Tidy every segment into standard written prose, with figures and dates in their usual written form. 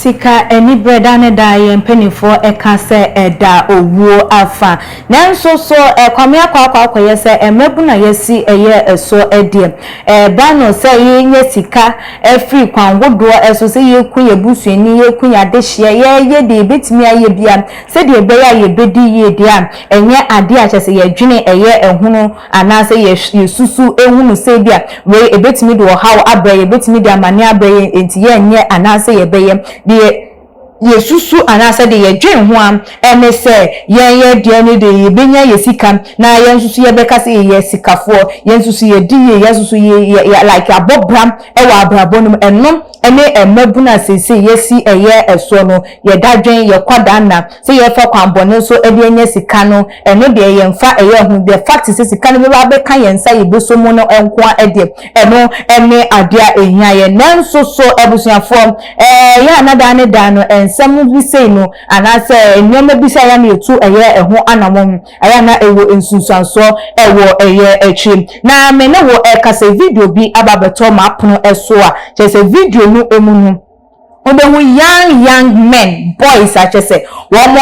Sika eni breda ne da ye mpenifo eka se eda owuo afa nanso so kwame akwa ye se emebu na yesi eye eso edie ba no se ye sika free kwangodo eso se ye ku ye busuani ye ku ya dehye ye de betimi aye bia se de be ya ye bedi ye dia enye ade a chese ye dwene eye ehunu anase ye susu ehunu se bia we ebetimi de wo hawo abraye betimi de amane abraye enti ye enye anase ye beye de yesusu anase de ye dwen ho am ene se ye de ne de ye benya ye sika na ye nsusu ye beka se ye sikafo ye nsusu ye di ye yesusu ye like abobram e wa abrabonum ennom ene emabuna sese yesi eye eso no ye dadwen ye kwada na se ye fa kwanbone so ede enya sika no eno de ye mfa eye hu the fact se sika no be ba beka ye nsa ye bosomo no enko ede eno ene adea ehia ye nanso so ebusuafo ye anada ne da no ensem bi sei no anase enyoma bi sei ya na etu eye eho anamom aya na ewo ensunsanso ewo eye echi na me ne wo ekase video bi ababeto ma pono eso a chese video no emunu obehu young men boys achese womo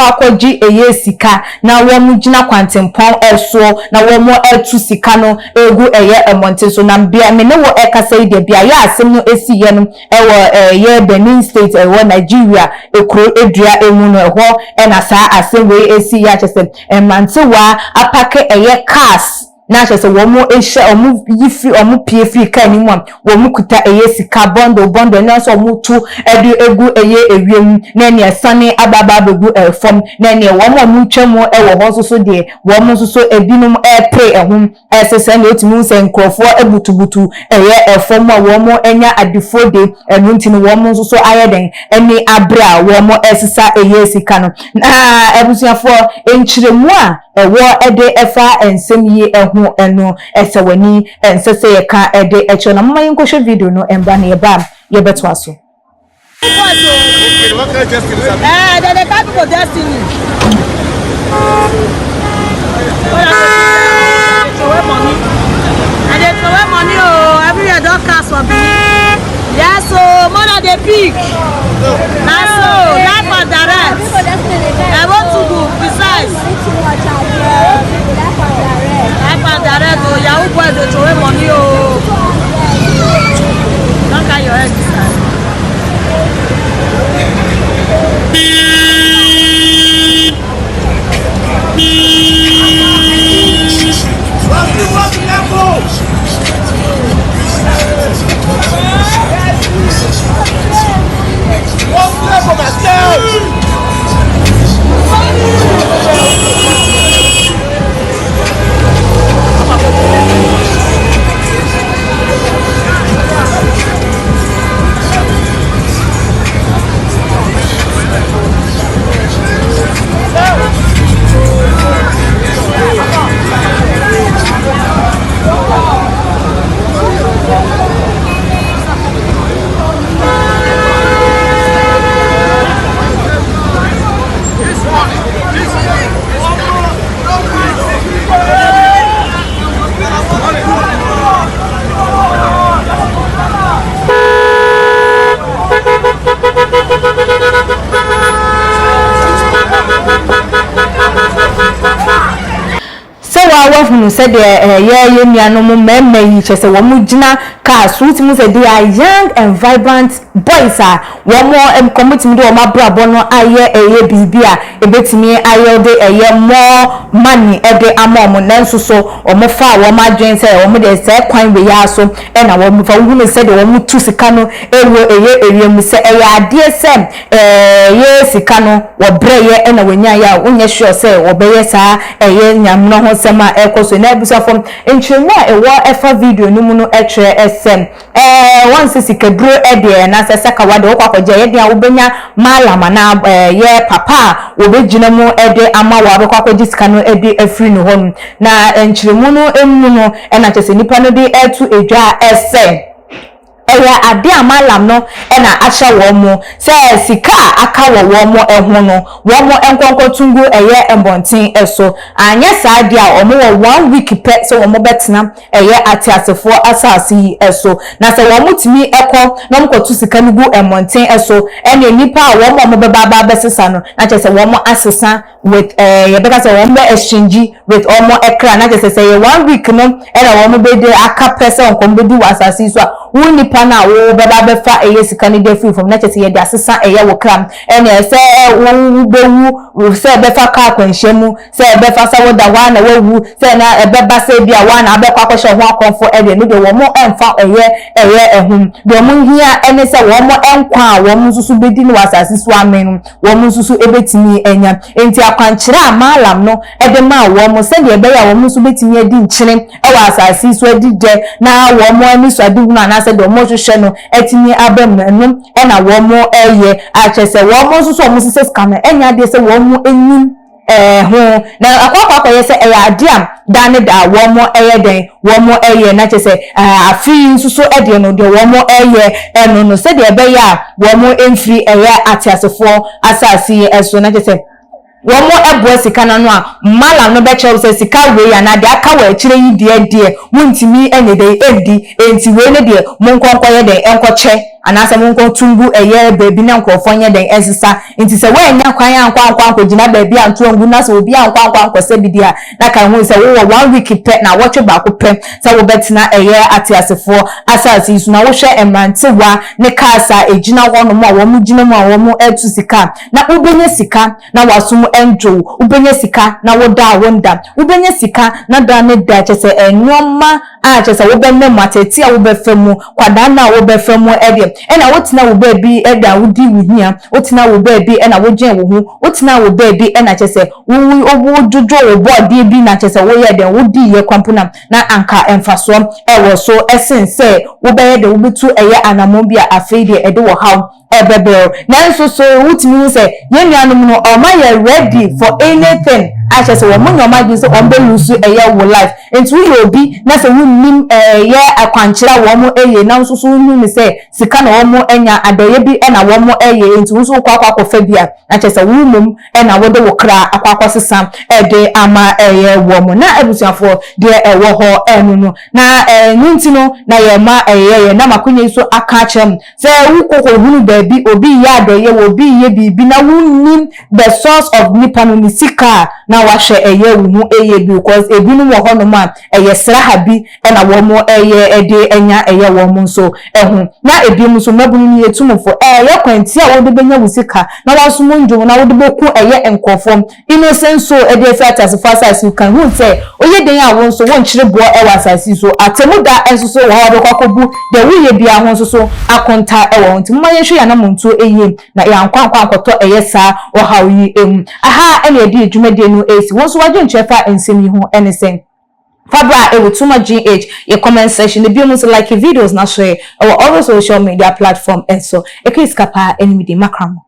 akwaji eye sika na womo gina kwantempon eso na womo etu sika no egu eye emonte so na bia me ne wo ekasa ide bia ya asem no esi ye no ewo ye Benin State ewo Nigeria ekro edua emu no eho na saa asem we esi ya achese emante wa apake eye cars na chese womo ehye omu yifi omu pie fi ka ni mo womu kuta eye sika bondo na so omu tu edu egu eye ewiem na ne sane ababa begu fom na ne womo mu twemu ewo ho so de womo so ebinum pray ehum esese na otimu se nkrofo ebutubutu eye efom a womo enya adifo de enu ntini womo so ayeden eni abra womo esesa eye sika no na ebusuafo enchiremu a ewo ede efa ensem yi ehu eno esewani ensese ye ka ede echo na mama yinko hwe video no emba na yeba yebeto aso the type of destiny. And they throw money, oh, every year don't cast for me. Yeah, so more than the pig. That's so, life and direct. I want to do, besides. Life and direct, oh, Yahoo boys, they throw money, oh. Don't carry your head beside. wafunu said ye nuano mu memme yi chese wo mu gina ka suit mu said they are young and vibrant boys are wo mo committee do ma brabo no aye eye bibia ebetimi aye de eye more money e de amom nanso so o mo fa wo ma dwen say wo mo de say kwan we ya so e na wo mo fa wo said wo mu tu sika no ewo eye mu say eye ade say ye sika no wo breye e na wonya ya onye sure say wo be ye sa eye nyam no ho sema ekoso na ebusa fom enchemu a ewo efa video no mu no etre esem once sikaduro ede na sesaka wade okwakoje ye de awobenya malama na ye papa obegina mu ede ama wa bekwakoje sika no ede afri no hon na enchemu no emu no na chese nipa no de etu edwa esem eya ade amalam no na acha wo mo se sika aka wo mo ehwo no wo mo enkonko tungu eye embonten eso anya saade a omo wo 1 week pe se wo mo betena eye atiasefo asase eso na se wo mo timi ekọ na mo kotu sika nugu embonten eso ene nipa a wo mo beba besesa no na che se wo mo asesa with ye beka se wo mo exchange with omo ekra na che se ye 1 week no ena wo mo be de aka person kombedu asase so a nipa na wo beba befa eye sika ni de free from na che se ye de asesa eye wo kram ene se wo bewu se befa ka kwanhyemu se befa sa wo da wa na wo se na beba se bia wa na abekwa kwhye ho akonfo ede no de wo mo emfa eye ehum de mo hia ene se wo mo enkwa a wo mo susu bedi no asase so amen wo mo susu ebetimi enya enti akwankyere amalam no ede ma wo mo se de ebe ya wo mo susu betimi edi nkyere e wa asase so edi de na wo mo ani so adi hunu ana se de mo hwehwe no etimi abem enu e na wo mo eye a chese wo mo susu mo sise scam enya de se wo mo enyim ho na akwa yese eya adiam dane da wo mo eye den wo mo eye na chese afi susu ede no de wo mo eye eno no se de ebe ya wo mo emfiri eye atiasefo asase eso na chese wo mo ebo sika na no a mala no be chew se sika we ya na de aka wa akire yi de muntimi ene de edi enti we ne de monkonkoye de enkoche anase monko tungu eye bebi na nkrofo nye den esisa enti se we nya kwan ankwa gina bebi anto ngu na se obi ankwa se bidia na kan hu se wo 1 week pe na watch ba ko pe se wo betina eye atiasefo asase isu na wo hwe emantewa ne kasa ejina ho no mo a wo mu gina mu a wo mu etu sika na ubenye sika na wasum enjo ubenye sika na wo da wonda ubenye sika na da ne da chese enwoma a chese wo be ne mateti a wo be femu kwada na wo be femu ede ena wotina wo baby eda wodi wuhia wotina wo baby ena wo gen wo hu wotina wo baby ena chese wo jojo wo body bi na chese wo ye den wodi ye kwampuna na anka emfaso e wo so esense wo be ye de wo betu eye anamon bi a afeide ede wo haw ebebel na nso so wotimi say yenuanum no o ma ye ready for anything I just say wo nyoma gi say on be lose eye wo life enti wo obi na say wunnim ye akwankyera wo mo eye na nso so wunnim say sika na wo mo enya adaye bi na wo mo eye enti wo so kwa fa bia na just say wunum na wo de wo kra akwa sesam ede ama eye wo mo na abusuafo de wo ho enu no na nyinti no na ye ma eye na makunye so aka chem say wo kokko hunu baby obi ya adaye wo obi ye bibi na wunnim the source of nipa no sika na wahwe eye wo eye because ebinu wo hono ma eye sraha bi na wo mo eye ede enya eye wo mo so ehu na ebimu so mabunu ni etumfo eye kwanti a wo de benya wusika na waso mo ndwo na wo de boku eye enkofom innocent so ede fatas fasas you can who say oye den a won so won kire bo e wasasi so atemu da enso so wo de kwakobu de wuye bia ho so so akonta e wo nti mo ye hwe ya na monto eye na ya nkwankwa akoto eye sa wo hawi aha ene edi edwumade no esi won so waje nchefa ensemi ho enesen Fabra Ewutuma GH your comment section the biomos like videos na share our other social media platform and so ekriskapa enmidi makramo